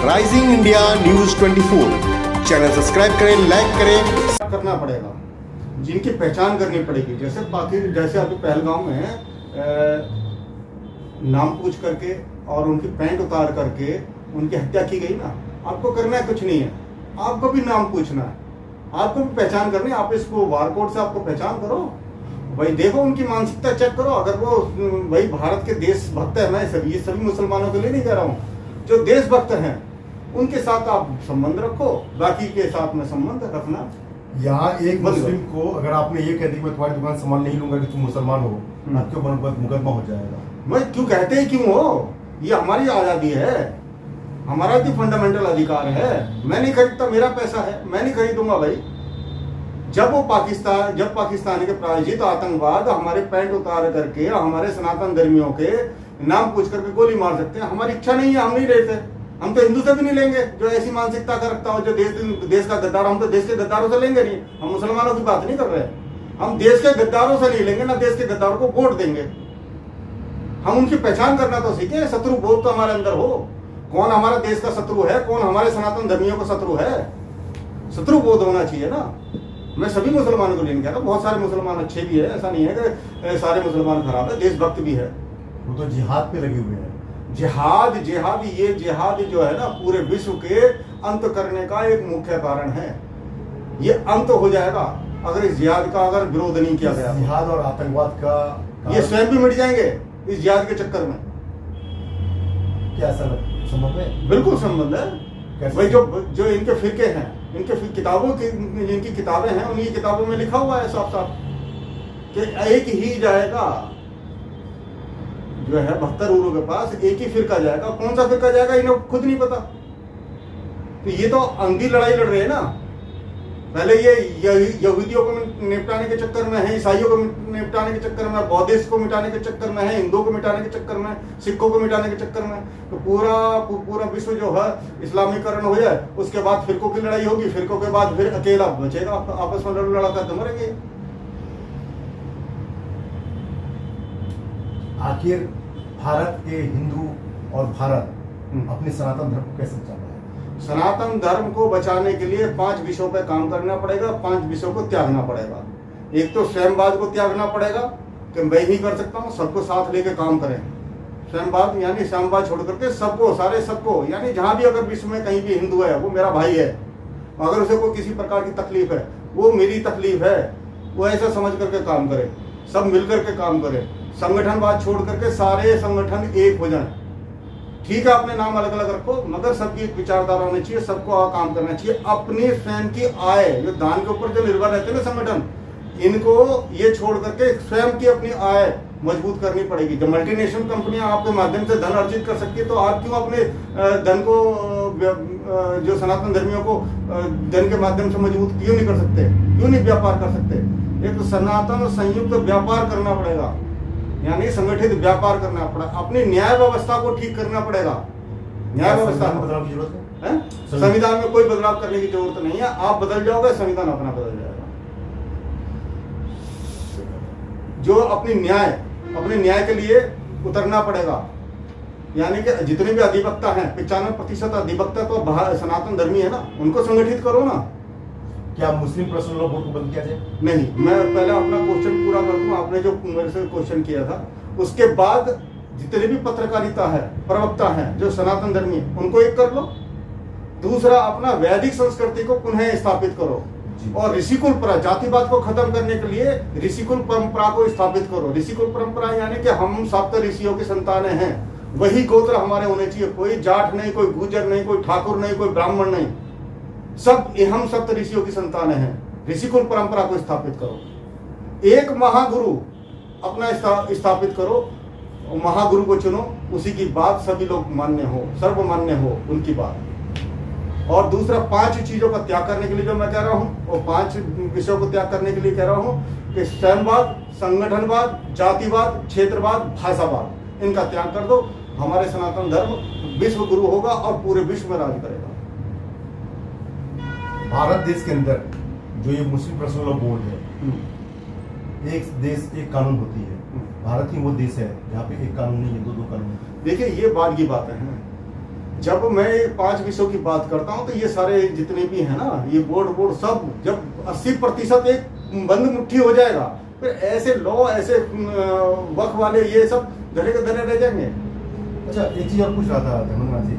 Rising India news 24 channel subscribe करें, like करें। करना पड़ेगा, जिनकी पहचान करनी पड़ेगी। जैसे अभी पहलगाम में नाम पूछ करके और उनकी पैंट उतार करके उनकी हत्या की गई ना। आपको करना है कुछ नहीं है, आपको भी नाम पूछना है, आपको भी पहचान करनी है। आप इसको बारकोड से आपको पहचान करो भाई, देखो उनकी मानसिकता चेक करो। अगर वो भाई भारत के देशभक्त है, मैं सभी मुसलमानों के लिए नहीं कह रहा हूँ, जो देशभक्त हैं उनके साथ आप संबंध रखो, बाकी के साथ में संबंध रखना। यहाँ एक मुस्लिम को अगर आपने ये कह दी मैं तुम्हारी दुकान सामान नहीं लूंगा कि तुम मुसलमान हो, आपके ऊपर मुकदमा हो जाएगा। मैं क्यों कहते हैं क्यों हो, ये हमारी आजादी है, हमारा भी फंडामेंटल अधिकार है। मैं नहीं खरीदता, मेरा पैसा है, मैं नहीं खरीदूंगा भाई। जब पाकिस्तान के प्रायोजित आतंकवाद हमारे पैंट उतार करके हमारे सनातन धर्मियों के नाम पूछ करके गोली मार सकते हैं, हमारी इच्छा नहीं है, हम नहीं रहते। हम तो हिंदू से भी नहीं लेंगे जो ऐसी मानसिकता का रखता हो, जो देश का गद्दार। हम तो देश के गद्दारों से लेंगे नहीं, हम मुसलमानों की बात नहीं कर रहे हैं। हम देश के गद्दारों से नहीं लेंगे, ना देश के गद्दारों को वोट देंगे। हम उनकी पहचान करना तो सीखे, शत्रु बोध तो हमारे अंदर हो। कौन हमारा देश का शत्रु है, कौन हमारे सनातन धर्मियों का शत्रु है, शत्रु बोध होना चाहिए ना। मैं सभी मुसलमानों को नहीं कह रहा, बहुत सारे मुसलमान अच्छे भी है, ऐसा नहीं है कि सारे मुसलमान खराब है, देशभक्त भी है। वो तो जिहाद पे लगे हुए हैं। जिहाद ये जिहाद जो है ना, पूरे विश्व के अंत करने का एक मुख्य कारण है। ये अंत हो जाएगा अगर इस जिहाद का अगर विरोध नहीं किया गया। जिहाद और आतंकवाद का ये स्वयं भी मिट जाएंगे इस जिहाद के चक्कर में। क्या संबंध है? बिल्कुल संबंध है भाई। जो इनके फिरके हैं, इनके जिनकी किताबें हैं, उन्हीं किताबों में लिखा हुआ है साफ साफ कि एक ही जाएगा, जो है 72 उरों के पास एक ही फिरका जाएगा। कौन सा फिरका जाएगा इन्हें खुद नहीं पता। तो ये तो अंधी लड़ाई लड़ रहे हैं ना। पहले ये यहूदियों को निपटाने के चक्कर में है, ईसाइयों को निपटाने के चक्कर में, बौद्धिस्ट को मिटाने के चक्कर में है, हिंदुओं को मिटाने के चक्कर में, सिखों को मिटाने के चक्कर में। तो पूरा विश्व जो है इस्लामीकरण हो जाए, उसके बाद फिरकों की लड़ाई होगी, फिरकों के बाद फिर अकेला बचेगा, आपस में लड़ा करते मरेंगे। आखिर भारत के हिंदू और भारत अपने सनातन धर्म को कैसे बचा रहा है? सनातन धर्म को बचाने के लिए 5 विषयों पर काम करना पड़ेगा, 5 विषयों को त्यागना पड़ेगा। एक तो स्वयंवाद को त्यागना पड़ेगा कि मैं ही कर सकता हूँ, सबको साथ लेके काम करें। स्वयंवाद यानी साम्यवाद छोड़ करके सबको यानी जहां भी अगर विश्व में कहीं भी हिंदू है वो मेरा भाई है। अगर उसे कोई किसी प्रकार की तकलीफ है वो मेरी तकलीफ है, वो ऐसा समझ करके काम करे, सब मिलकर के काम करे। संगठनवाद छोड़ करके सारे संगठन एक हो जाएं। ठीक है, अपने नाम अलग अलग रखो, मगर सबकी एक विचारधारा होनी चाहिए, सबको काम करना चाहिए। अपनी स्वयं की आय, जो दान के ऊपर जो निर्भर रहते हैं ना संगठन, इनको ये छोड़ करके स्वयं की अपनी आय मजबूत करनी पड़ेगी। जब मल्टीनेशनल कंपनियां आपके माध्यम से धन अर्जित कर सकती है, तो आप क्यों अपने धन को, जो सनातन धर्मियों को धन के माध्यम से मजबूत क्यों नहीं कर सकते, क्यों नहीं व्यापार कर सकते? एक तो सनातन संयुक्त व्यापार करना पड़ेगा, यानी संगठित व्यापार करना पड़ेगा। अपनी न्याय व्यवस्था को ठीक करना पड़ेगा। न्याय व्यवस्था में बदलाव की जरूरत है? संविधान में कोई बदलाव करने की जरूरत नहीं है। आप बदल जाओगे, संविधान अपना बदल जाएगा। जो अपने न्याय के लिए उतरना पड़ेगा, यानी कि जितने भी अधिवक्ता हैं, 95% अधिवक्ता तो सनातन धर्मी है ना, उनको संगठित करो ना। क्या मुस्लिम पर्सनल लॉ बोर्ड को बंद किया जाए? नहीं, मैं पहले अपना क्वेश्चन पूरा कर दूं। आपने जो मेरे से क्वेश्चन किया था, उसके बाद जितने भी पत्रकारिता है, प्रवक्ता हैं जो सनातन धर्मी है, उनको एक कर लो। दूसरा, अपना वैदिक संस्कृति को पुनः स्थापित करो, और ऋषिकुल परंपरा, जातिवाद को खत्म करने के लिए ऋषिकुल परंपरा को स्थापित करो। ऋषिकुल परंपरा यानी कि हम सप्त ऋषियों की संतानें हैं, वही गोत्र हमारे होने चाहिए। कोई जाट नहीं, कोई गुर्जर नहीं, कोई ठाकुर नहीं, कोई ब्राह्मण नहीं, सब हम सप्त ऋषियों की संतानें हैं। ऋषिकुल परंपरा को स्थापित करो। एक महागुरु अपना स्थापित करो, महागुरु को चुनो, उसी की बात सभी लोग मान्य हो, सर्वमान्य हो उनकी बात। और दूसरा, 5 चीजों का त्याग करने के लिए जो मैं कह रहा हूं, और 5 विषयों को त्याग करने के लिए कह रहा हूं कि स्वयंवाद, संगठनवाद, जातिवाद, क्षेत्रवाद, भाषावाद, इनका त्याग कर दो। हमारे सनातन धर्म विश्व गुरु होगा और पूरे विश्व में राज करेगा। भारत देश के अंदर जो ये मुस्लिम पर्सनल लॉ बोर्ड है, एक देश एक कानून होती है। भारत ही वो देश है जहाँ पे एक कानून नहीं है, दो कानून। देखिए, ये बात की बातें हैं। जब मैं 5 विषयों की बात करता हूं तो ये सारे जितने भी हैं ना, ये बोर्ड सब जब 80% एक बंद मुट्ठी हो जाएगा, फिर ऐसे लॉ, ऐसे वक्फ वाले ये सब धरे के धरे रह जाएंगे। अच्छा, एक चीज और पूछ रहा था धर्मेंद्र जी,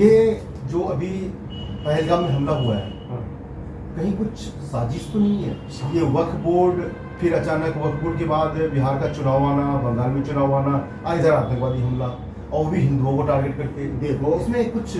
ये जो अभी पहलगाम में हमला हुआ है, कहीं कुछ साजिश तो नहीं है? ये वक्फ बोर्ड, फिर अचानक वक्फ बोर्ड के बाद बिहार का चुनाव आना, बंगाल में चुनाव आना, और इधर आतंकवादी हमला, और भी हिंदुओं को टारगेट करके। देखो इसमें कुछ,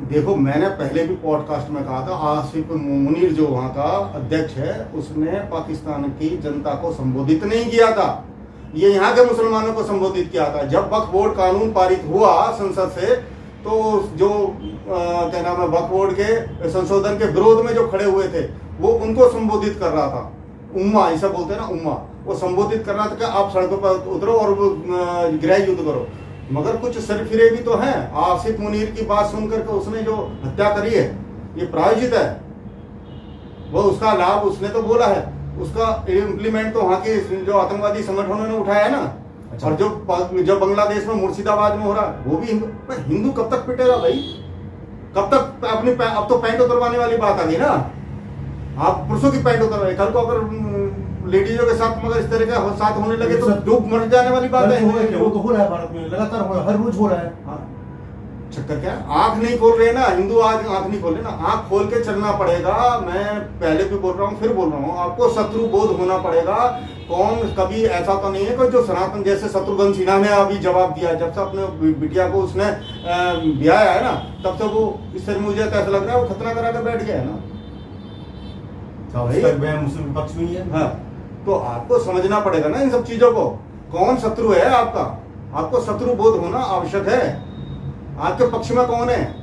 देखो मैंने पहले भी पॉडकास्ट में कहा था, आसिफ मुनीर जो वहाँ का अध्यक्ष है, उसने पाकिस्तान की जनता को संबोधित नहीं किया था, ये यहाँ के मुसलमानों को संबोधित किया था। जब वक्फ बोर्ड कानून पारित हुआ संसद से, तो जो क्या नाम है, वक्फ बोर्ड के संशोधन के विरोध में जो खड़े हुए थे, वो उनको संबोधित कर रहा था। उम्मा ऐसा बोलते हैं ना, उम्मा, वो संबोधित कर रहा था कि आप सड़कों पर उतरो और गृह युद्ध करो। मगर कुछ सरफिरे भी तो हैं। आसिफ मुनीर की बात सुनकर के उसने जो हत्या करी है, ये प्रायोजित है, वो उसका लाभ उसने तो बोला है, उसका इम्प्लीमेंट तो वहाँ के जो आतंकवादी संगठनों ने उठाया है ना। अच्छा। और जो बांग्लादेश में मुर्शिदाबाद में हो रहा है, वो भी हिंदू कब तक पिटेगा भाई? कब तक अपनी अब तो पैंट उतरवाने वाली बात आ गई ना। आप पुरुषों की पैंट उतरवाए, कल को अगर लेडीजों के साथ मगर इस तरह का साथ होने लगे तो डूब मर जाने वाली बात है। वो तो हो रहा है भारत में, लगातार हो रहा है, हर रोज हो रहा है। हाँ। चक्कर क्या है? आंख नहीं खोल रहे ना हिंदू, आज आंख नहीं खोल रहे ना, आंख खोल के चलना पड़ेगा। मैं पहले भी बोल रहा हूँ, फिर बोल रहा हूँ, आपको शत्रु बोध होना पड़ेगा। कौन, कभी ऐसा तो नहीं है कोई जो सनातन, जैसे शत्रुघ्न सिन्हा ने अभी जवाब दिया, जब से अपने बिटिया को उसने ब्याया है ना, तब से वो इस तरह, मुझे ऐसा लग रहा है वो खतरा करा के बैठ गया है ना। मुस्लिम पक्ष में ही है। हाँ, तो आपको समझना पड़ेगा ना इन सब चीजों को, कौन शत्रु है आपका। आपको शत्रु बोध होना आवश्यक है। आपके पक्ष में कौन है,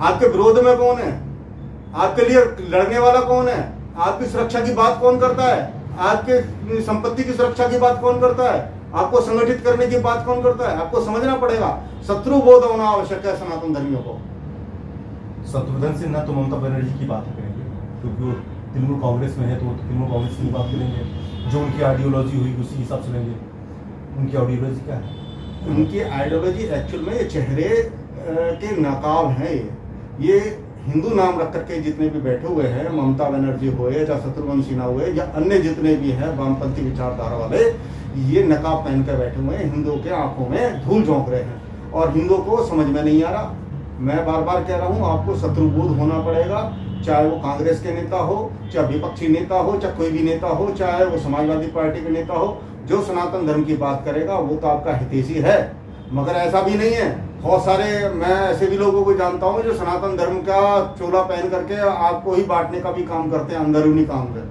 आपके विरोध में कौन है, आपके लिए लड़ने वाला कौन है, आपकी सुरक्षा की बात कौन करता है, आपके संपत्ति की सुरक्षा की बात कौन करता है, आपको संगठित करने की बात कौन करता है। आपको समझना पड़ेगा, शत्रु बोध होना आवश्यक है सनातन धर्मियों को। शत्रुघ्न सिन्हा तो ममता बनर्जी की बात करेंगे, क्योंकि वो तृणमूल कांग्रेस में है, तो तृणमूल कांग्रेस की बात करेंगे, जो उनकी आइडियोलॉजी हुई उसी हिसाब से लेंगे। उनकी आइडियोलॉजी क्या है? उनकी आइडियोलॉजी एक्चुअल में ये चेहरे के नकाब हैं। ये हिंदू नाम रख करके जितने भी बैठे हुए हैं, ममता बनर्जी हुए या शत्रुघ्न सिन्हा हुए या अन्य जितने भी हैं वामपंथी विचारधारा वाले, ये नकाब पहन कर बैठे हुए हैं, हिंदुओं के आंखों में धूल झोंक रहे हैं और हिंदुओं को समझ में नहीं आ रहा। मैं बार बार कह रहा हूँ, आपको शत्रुबोध होना पड़ेगा, चाहे वो कांग्रेस के नेता हो, चाहे विपक्षी नेता हो, चाहे कोई भी नेता हो, चाहे वो समाजवादी पार्टी के नेता हो। जो सनातन धर्म की बात करेगा वो तो आपका हितैषी है, मगर ऐसा भी नहीं है। बहुत सारे, मैं ऐसे भी लोगों को जानता हूँ जो सनातन धर्म का चोला पहन करके आपको ही बांटने का भी काम करते हैं, अंदरूनी काम कर।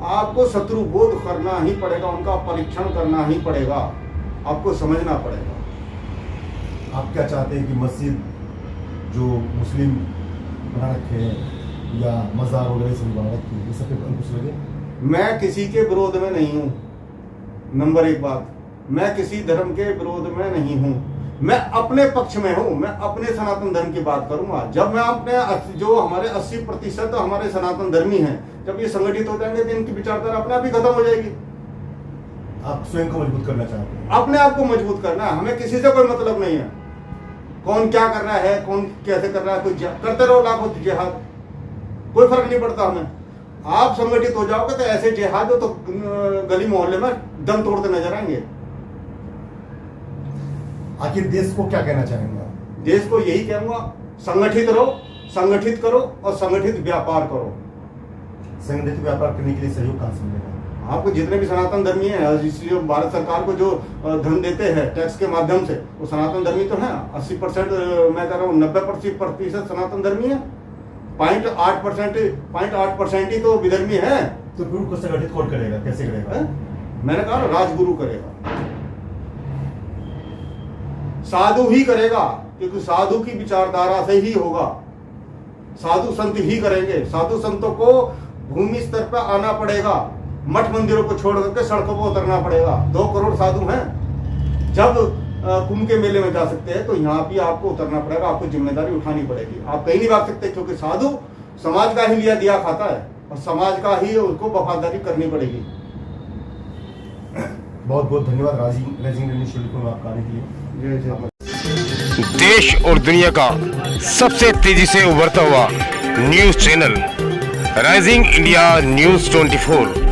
आपको शत्रु बोध करना ही पड़ेगा, उनका परीक्षण करना ही पड़ेगा, आपको समझना पड़ेगा। आप क्या चाहते हैं कि मस्जिद जो मुस्लिम बना रखे हैं या मज़ार वगैरह से बना रखी है, ये सब पे कुछ लगे? मैं किसी के विरोध में नहीं हूँ। नंबर एक बात, मैं किसी धर्म के विरोध में नहीं हूँ, मैं अपने पक्ष में हूँ। मैं अपने सनातन धर्म की बात करूंगा। जब मैं अपने, जो हमारे 80% हमारे सनातन धर्मी हैं, जब ये संगठित हो जाएंगे तो इनकी विचारधारा अपने आप ही खत्म हो जाएगी। आप स्वयं को मजबूत करना चाहते हैं? अपने आप को मजबूत करना है, हमें किसी से कोई मतलब नहीं है। कौन क्या कर रहा है, कौन कैसे कर रहा है, कोई करते रहो लाखों जिहाद, कोई फर्क नहीं पड़ता हमें। आप संगठित हो जाओगे तो ऐसे जिहाद हो तो गली मोहल्ले में दम तोड़ते नजर आएंगे। आखिर देश को क्या कहना चाहेंगे? देश को यही कहूंगा, संगठित रहो, संगठित करो और संगठित व्यापार करो। संगठित व्यापार करने के लिए सहयोग कहां से मिलेगा? आपको जितने भी सनातन धर्मी हैं, इसलिए भारत सरकार को जो धन देते हैं टैक्स के माध्यम से, वो सनातन धर्मी तो है। 80%, मैं कह रहा हूँ 90% सनातन धर्मी है। 0.8% ही तो विधर्मी है। तो फिर उनको संगठित कौन करेगा, कैसे करेगा? मैंने कहा राजगुरु करेगा, साधु ही करेगा, क्योंकि साधु की विचारधारा से ही होगा। साधु संत ही करेंगे। साधु संतों को भूमि स्तर पर आना पड़ेगा, मठ मंदिरों को छोड़ करके सड़कों पर उतरना पड़ेगा। 2 करोड़ साधु हैं। जब कुंभ के मेले में जा सकते हैं तो यहाँ भी आपको उतरना पड़ेगा, आपको जिम्मेदारी उठानी पड़ेगी। आप कहीं नहीं भाग सकते, क्योंकि साधु समाज का ही लिया दिया खाता है और समाज का ही उसको वफादारी करनी पड़ेगी। बहुत बहुत धन्यवाद राजीव रंजन शुक्ल को आपका आने के लिए। जय जय। देश और दुनिया का सबसे तेजी से उभरता हुआ news channel rising India news 24।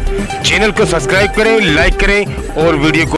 Channel को सब्सक्राइब करें, लाइक करें और वीडियो को